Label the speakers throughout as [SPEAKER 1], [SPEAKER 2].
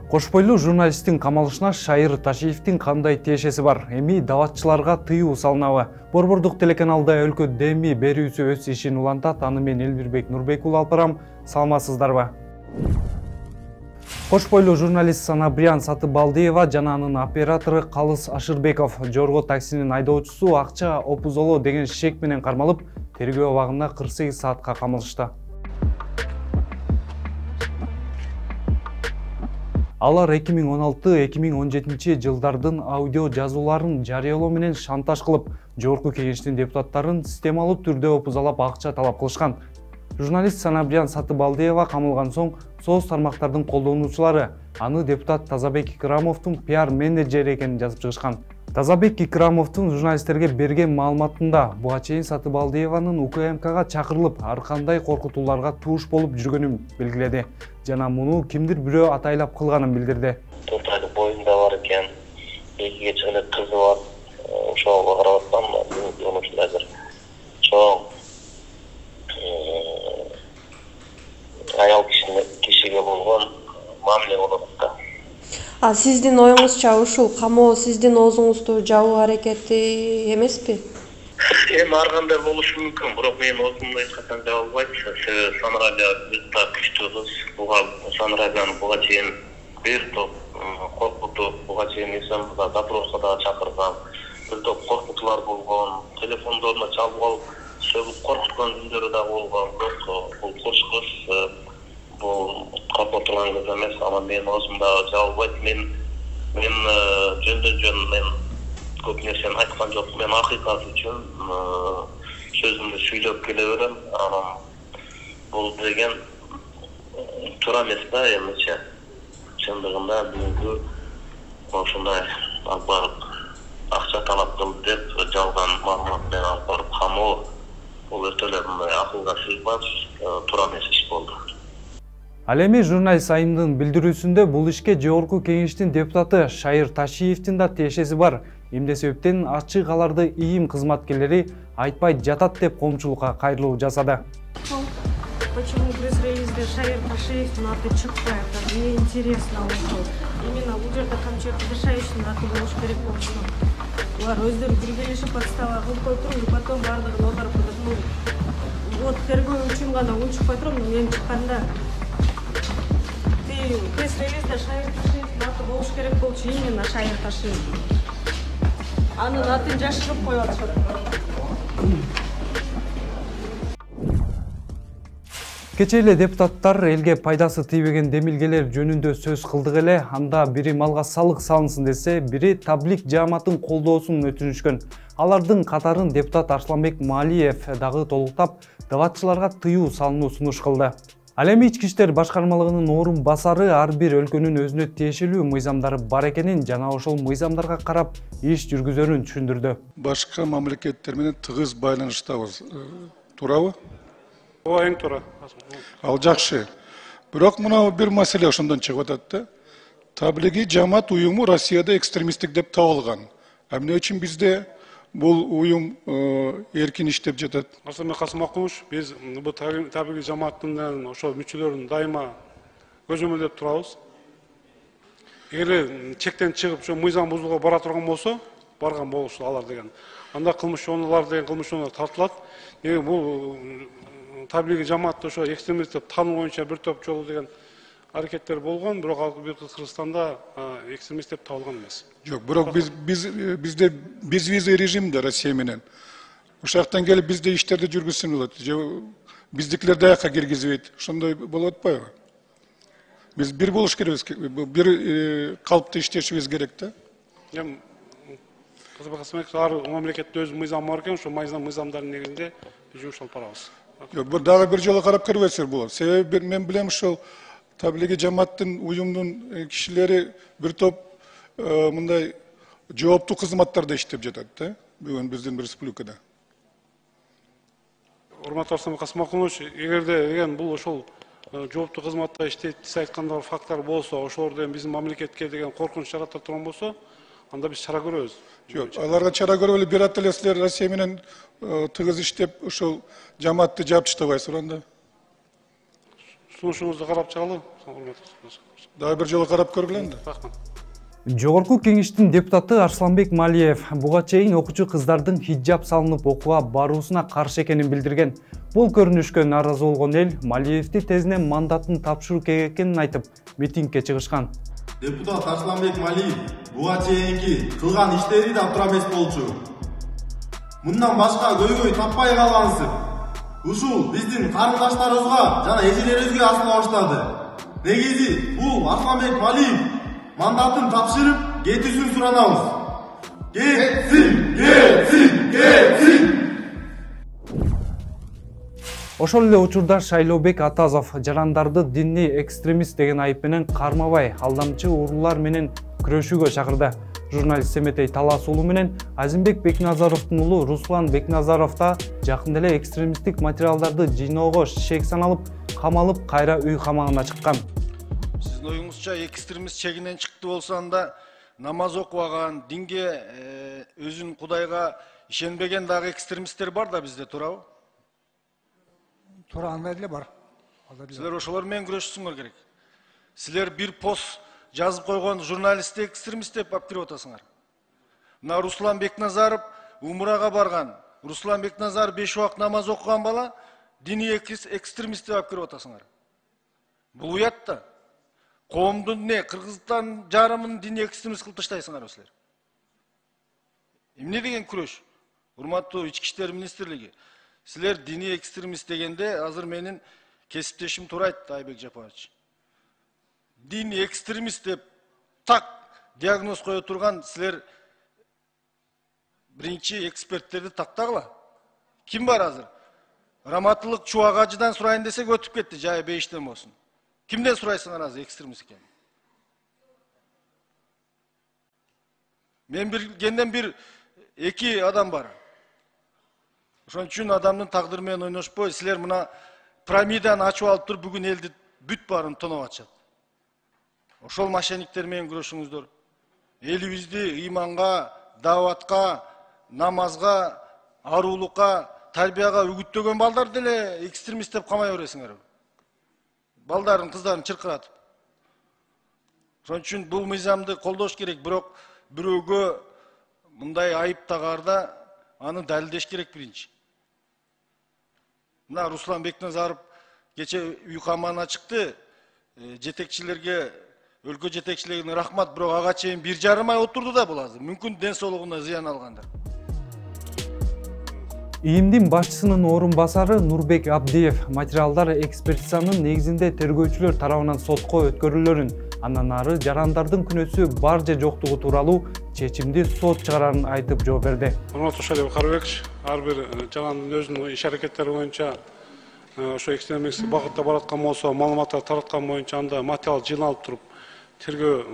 [SPEAKER 1] Кош бойлуу журналисттин камалышына Шайыр Ташиевдин кандай тиешеси бар? Эми даватчыларга тыюу салынабы? Борбордук телеканалда өлкө деми берүүсү өз ишин улантат. Аны мен Элбирбек Нурбек уулу алып барам. Саламатсыздарбы? Кош бойлуу журналист Санабриян Сатыбалдиева жана анын оператору Калыс Ашырбеков жорго таксинин айдоочусу акча опузолоо деген шек менен кармалып, тергөө абагында 48 саатка камалышты. Алар 2016-2017 жылдардын аудио жазууларын жарыялоо менен шантаж кылып, жогорку кеңештин депутаттарын системалуу түрдө опузалап акча талап кылышкан. Журналист Санабриян Сатыбалдиева камылган соң соц тармактардын колдонуучулары аны депутат Тазабек Икрамовдун пиар менеджери экенин жазып чыгышкан. Тазабек Икрамовдун журналисттерге берген маалыматында буга чейин Сатыбалдиеванын УКМКга чакырылып, ар кандай коркутууларга тууш болуп жүргөнүн белгиледи. Жана муну кимдир бирөө атайлап кылганын билдирди.
[SPEAKER 2] 4 айлык боюнда бар экен, 2 чыгылы кызы бар. Ошого карап аткам, ушундай бир чоң аял кишиге болгон мамиле болот да.
[SPEAKER 3] Сиздин оюңузча ушул камоо сиздин оозуңузду жабуу аракети эмеспи?
[SPEAKER 2] Эми ар кандай болушу мүмкүн, бирок мен оозумду эч качан жаба албайм. Себеби Санрадио бизде күчтүү кыз, буга Санрадиону буга чейин бир топ коркутуп, буга чейин эсенбуда допроско да чакырган, бир топ коркутуулар болгон, телефондоруна чалып алып, сөгүп коркуткан күндөрү да болгон. Бирок бул кош кыз бул коркуп турган кыз эмес, аны мен оозум да жаба албайт. Мен жөндөн-жөн мен көп нерсени айткан жок. Мен акыйкат үчүн сөзүмдү сүйлөп келе берем. Анан бул деген туура эмес да эмече. Чындыгында бүгүнкү ошондой алып барып акча талап кылды деп жалган маалымат менен алып барып камоо, бул өтө эле мындай акылга сыйбас, туура эмес иш болду.
[SPEAKER 1] Ал эми журналист айымдын билдирүүсүндө бул ишке жогорку кеңештин депутаты Шайыр Ташиевдин да тиешеси бар. Эмне себептен ачык аларды ИИМ кызматкерлери айтпай жатат деп коомчулукка кайрылуу жасады.
[SPEAKER 4] Почему пресс-релизде Шайыр Ташиевдин аты чыкпайт? Мне интересно ушул. Именно бул жерде Камчыр Ташиевдин аты болуш керек болчу. Улар өздөрү биргелешип подстава кылып коюптур, потом бардыгын оодарып коет. Вот тергөө үчүн гана унчукпай туруп, мен чыкканда пресс-релизде Шайыр Ташиевдин аты болуш керек болчу, именно Шайыр Ташиев. Анын атын жашырып коюп атышат.
[SPEAKER 1] Кечээ эле депутаттар элге пайдасы тийбеген демилгелер жөнүндө сөз кылдык эле, анда бири малга салык салынсын десе, бири таблик жааматын колдоосун өтүнүшкөн. Алардын катарын депутат Арсланбек Малиев дагы толуктап, даватчыларга тыюу салынуу сунуш кылды. Ал эми ички иштер башкармалыгынын орун басары ар бир өлкөнүн өзүнө тиешелүү мыйзамдары бар экенин жана ошол мыйзамдарга карап иш жүргүзөрүн түшүндүрдү.
[SPEAKER 5] Башка мамлекеттер менен тыгыз байланыштабыз. Туурабы?
[SPEAKER 6] Ооба, эң туура.
[SPEAKER 5] Ал жакшы. Бирок мына бир маселе ошондон чыгып атат да. Таблиги жамаат уюму Россияда экстремисттик деп табылган. Эмне үчүн бизде бул уюм эркин иштеп жатат?
[SPEAKER 6] Арсланбек Касымович, биз бул таблиги жамааттын ошол мүчөлөрүн дайыма көзөмөлдөп турабыз. Эгер чектен чыгып, ошо мыйзам бузууга бара турган болсо, барган болушу алар деген. Анда кылмыш деген кылмыш тартылат. Бул таблиги жамаатты ошо экстремист деп таануу боюнча бир топ жолу деген аракеттер болгон, бирок ал Кыргызстанда экстремист деп табылган эмес.
[SPEAKER 5] Жок, бирок бизде безвизный режимде Россия менен. Ошоктон келип бизде иштерди жүргүзсүн болот. Же биздикилер даяка киргизбейт. Ошондой болуп атпайбы? Биз бир болуш керекпиз, бир калыпта иштешибиз керек да.
[SPEAKER 6] Эми Касымбек ар мамлекетте өз мыйзамы бар экен, ошол мыйзамдардын негизинде биз жумуш алып барабыз.
[SPEAKER 5] Жок, дагы бир жолу карап көрбөсүңөр болот. Себеби мен билем ошол таблиги жамааттын уюмдун кишилери бир топ мындай жооптуу кызматтарда иштеп жатат да, бүгүн биздин республикада.
[SPEAKER 6] Урматтуу Арсланбек Касымович, эгерде бул ошол жооптуу кызматта иштейт, сиз айткандай факттар болсо, ошолордон биздин мамлекетке деген коркунуч жарата турган болсо, анда биз чара көрөбүз.
[SPEAKER 5] Жок, аларга чара көрүп эле бират эле силер Россия менен тыгыз иштеп ошол жамаатты жаап таштабайсыздар анда.
[SPEAKER 6] сунушуңузду карап чыгалы.
[SPEAKER 5] Дагы бир жолу карап көргүлө энди.
[SPEAKER 6] Рахмат.
[SPEAKER 1] Жогорку кеңештин депутаты Арсланбек Малиев буга чейин окуучу кыздардын хиджаб салынып окууга баруусуна каршы экенин билдирген. Бул көрүнүшкө нааразы болгон эл Малиевди тезинен мандатын тапшыруу керек экенин айтып, митингге чыгышкан.
[SPEAKER 7] Депутат Арсланбек Малиев буга чейинки кылган иштери да тура эмес болчу. Мындан башка көйгөй таппай калгансып. Ушул биздин карындаштарыбызга жана эжелерибизге асыла баштады. Негизи бул Арсланбек Малиев мандатын тапшырып кетүүсүн суранабыз. Кетсин!
[SPEAKER 1] Ошол эле учурда Шайлообек Атазов жарандарды диний экстремист деген айып менен кармабай, алдамчы уруулар менен күрөшүүгө чакырды. Журналист Семетей Талас уулу менен Азимбек Бекназаровдун уулу Руслан Бекназаров да жакында эле экстремисттик материалдарды жыйноого шек саналып, камалып, кайра үй камагына чыккан.
[SPEAKER 8] Сиздин оюңузча экстремист чегинен чыкты болсо анда намаз окубаган, динге, өзүн Кудайга ишенбеген дагы экстремисттер бар да бизде, туурабы?
[SPEAKER 9] Туура, андай деле бар.
[SPEAKER 8] Силер ошолор менен күрөшүшүңөр керек. Силер бир пост жазып койгон журналистти экстремист деп алып кирип атасыңар. Мына Руслан Бекназаров умрага барган. Руслан Бекназаров 5 убак намаз окуган бала диний экстремист деп алып кирип атасыңар. Бул уят да. Коомдун не, Кыргызстан жарымын диний экстремист кылып таштайсыңар силер. Эмне деген күрөш? Урматтуу Ички иштер министрлиги. Силер диний экстремист дегенде азыр менин кесиптешим туура айтты Айбек Жапарович. Диний экстремист деп так диагноз кое турган силер биринчи эксперттерди тактагыла. Ким бар азыр? Раматылык Чубагажыдан сурайын десек өтүп кетти, жайы бейиштен болсун. Кимден сурайсыңар азыр экстремист экен? Мен билгенден бир эки адам бар. Ошон үчүн адамдын тагдыры менен ойношпой, силер мына пирамиданы ачып алып туруп бүгүн элди бүт баарын тоноп атышат. Ошол мошенниктер менен күрөшүңүздөр. Элибизди ыйманга, даватка, намазга, арулукка, тарбияга үгүттөгөн балдар деле экстремист деп камай бересиңер. Балдарын, кыздарын чыркыратып. Ошон үчүн бул мыйзамды колдош керек, бирок бирөөгө мындай айып тагаарда аны далилдеш керек биринчи. Мына Руслан Бекназаров кече үй камагына чыкты. Жетекчилерге, өлкө жетекчилигине рахмат, бирок ага чейин 1,5 ай отурду да бул азыр. Мүмкүн ден соолугуна зыян алгандар.
[SPEAKER 1] ИИМдин башчысынын орун басары Нурбек Абдиев материалдар экспертизанын негизинде тергөөчүлөр тарабынан сотко өткөрүлөрүн, андан ары жарандардын күнөөсү бар же жоктугу тууралуу чечимди сот чыгарарын айтып жооп берди.
[SPEAKER 6] Урматтуу Шайлообек Карыбекович, ар бир жарандын өзүнүн иш аракеттери боюнча ошо экстремисттик багытта бараткан болсо, маалыматтар тараткан боюнча анда материал жыйналып туруп, тергөө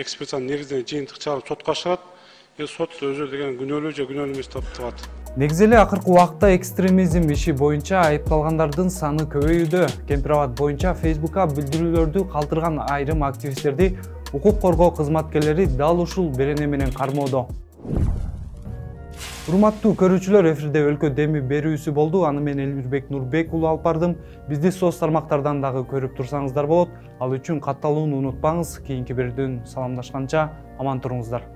[SPEAKER 6] экспертизанын негизинде жыйынтык чыгарып сотко чыгат. Сот өзү деген күнөөлүү же күнөөлүү эмес деп табат.
[SPEAKER 1] Негизи эле акыркы убакта экстремизм иши боюнча айыпталгандардын саны көбөйүүдө. Кемпир Абад боюнча Facebook'ка билдирүүлөрдү калтырган айрым активисттерди укук коргоо кызматкерлери дал ушул берене менен кармоодо. Урматтуу көрүүчүлөр, эфирде өлкө деми берүүсү болду. Аны мен Элмирбек Нурбек уулу алып бардым. Бизди соц тармактардан дагы көрүп турсаңыздар болот. Ал үчүн катталууну унутпаңыз. Кийинки берүүдөн саламдашканча аман туруңуздар.